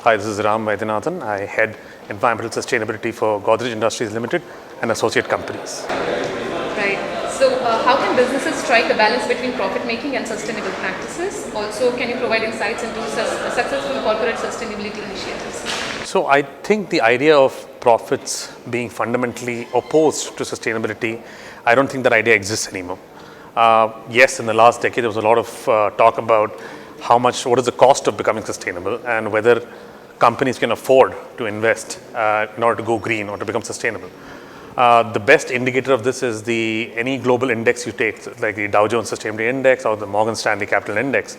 Hi, this is Vaidyanathan. I head environmental sustainability for Godrej Industries Limited and associate companies. Right. So, how can businesses strike a balance between profit making and sustainable practices? Also, can you provide insights into successful corporate sustainability initiatives? So, I think the idea of profits being fundamentally opposed to sustainability, I don't think that idea exists anymore. Yes, in the last decade, there was a lot of talk about what is the cost of becoming sustainable and whether companies can afford to invest in order to go green or to become sustainable. The best indicator of this is any global index you take, like the Dow Jones Sustainability Index or the Morgan Stanley Capital Index,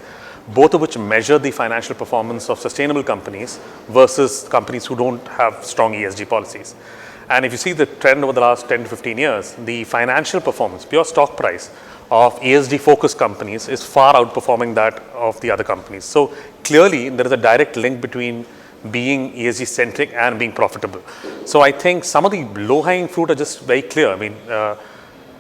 both of which measure the financial performance of sustainable companies versus companies who don't have strong ESG policies. And if you see the trend over the last 10 to 15 years, the financial performance, pure stock price of ESG focused companies is far outperforming that of the other companies. So clearly there is a direct link between being ESG centric and being profitable. So I think some of the low hanging fruit are just very clear. I mean,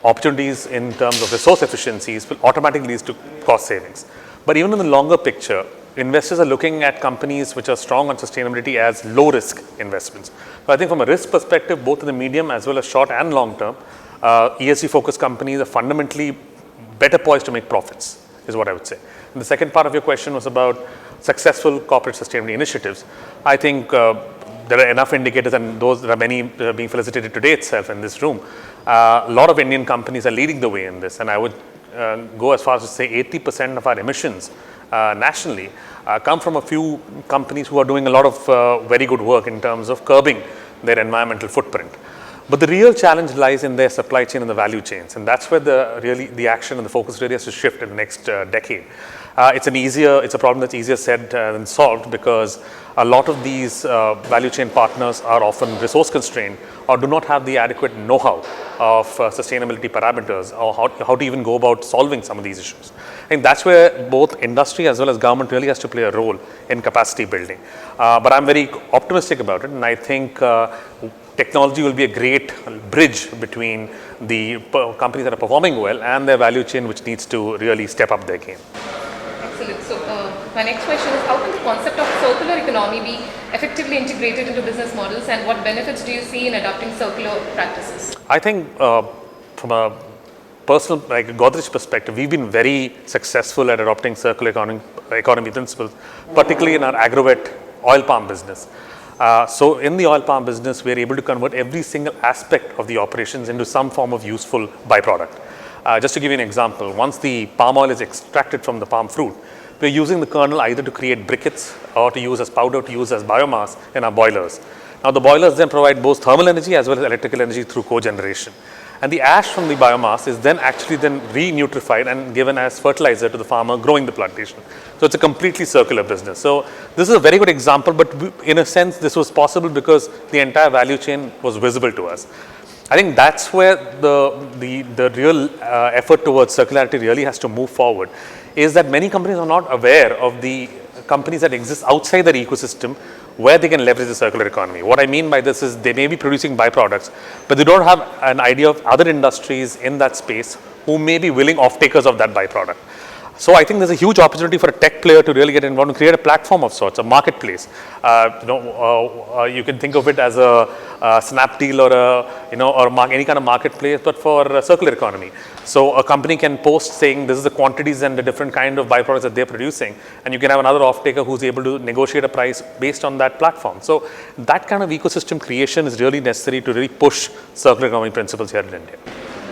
opportunities in terms of resource efficiencies will automatically lead to cost savings. But even in the longer picture, investors are looking at companies which are strong on sustainability as low risk investments. So I think from a risk perspective, both in the medium as well as short and long term, ESG focused companies are fundamentally better poised to make profits, is what I would say. And the second part of your question was about successful corporate sustainability initiatives. I think there are enough indicators, and there are many being felicitated today itself in this room. A lot of Indian companies are leading the way in this, and I would go as far as to say 80% of our emissions nationally come from a few companies who are doing a lot of very good work in terms of curbing their environmental footprint. But the real challenge lies in their supply chain and the value chains, and that's where the action and the focus really has to shift in the next decade. It's a problem that's easier said than solved, because a lot of these value chain partners are often resource constrained or do not have the adequate know-how of sustainability parameters or how to even go about solving some of these issues. I think that's where both industry as well as government really has to play a role in capacity building. But I'm very optimistic about it, and I think technology will be a great bridge between the companies that are performing well and their value chain, which needs to really step up their game. Excellent. So, my next question is, how can the concept of circular economy be effectively integrated into business models, and what benefits do you see in adopting circular practices? I think from a personal, like Godrej perspective, we've been very successful at adopting circular economy principles, particularly in our agrovet oil palm business. So in the oil palm business, we're able to convert every single aspect of the operations into some form of useful byproduct. Just to give you an example, once the palm oil is extracted from the palm fruit, we're using the kernel either to create briquettes or to use as powder, to use as biomass in our boilers. Now the boilers then provide both thermal energy as well as electrical energy through cogeneration. And the ash from the biomass is then re-nutrified and given as fertilizer to the farmer growing the plantation. So it's a completely circular business. So this is a very good example, but in a sense, this was possible because the entire value chain was visible to us. I think that's where the real effort towards circularity really has to move forward, is that many companies are not aware of the companies that exist outside their ecosystem where they can leverage the circular economy. What I mean by this is they may be producing byproducts, but they don't have an idea of other industries in that space who may be willing off-takers of that byproduct. So I think there's a huge opportunity for a tech player to really get involved and create a platform of sorts, a marketplace. You can think of it as a Snapdeal or any kind of marketplace, but for circular economy. So a company can post saying this is the quantities and the different kind of byproducts that they're producing, and you can have another off-taker who's able to negotiate a price based on that platform. So that kind of ecosystem creation is really necessary to really push circular economy principles here in India.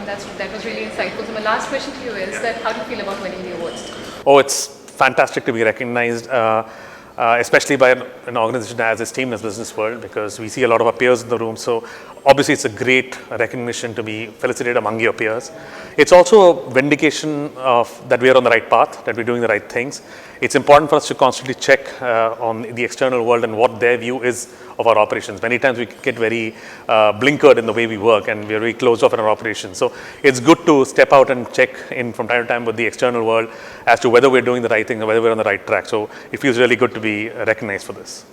That was really insightful. So my last question to you is that how do you feel about winning the awards? Oh, it's fantastic to be recognized, especially by an organization as esteemed as Business World, because we see a lot of our peers in the room. So obviously it's a great recognition to be felicitated among your peers. It's also a vindication of that we are on the right path, that we're doing the right things. It's important for us to constantly check on the external world and what their view is of our operations. Many times we get very blinkered in the way we work, and we're very closed off in our operations. So it's good to step out and check in from time to time with the external world as to whether we're doing the right thing or whether we're on the right track. So it feels really good to be recognized for this.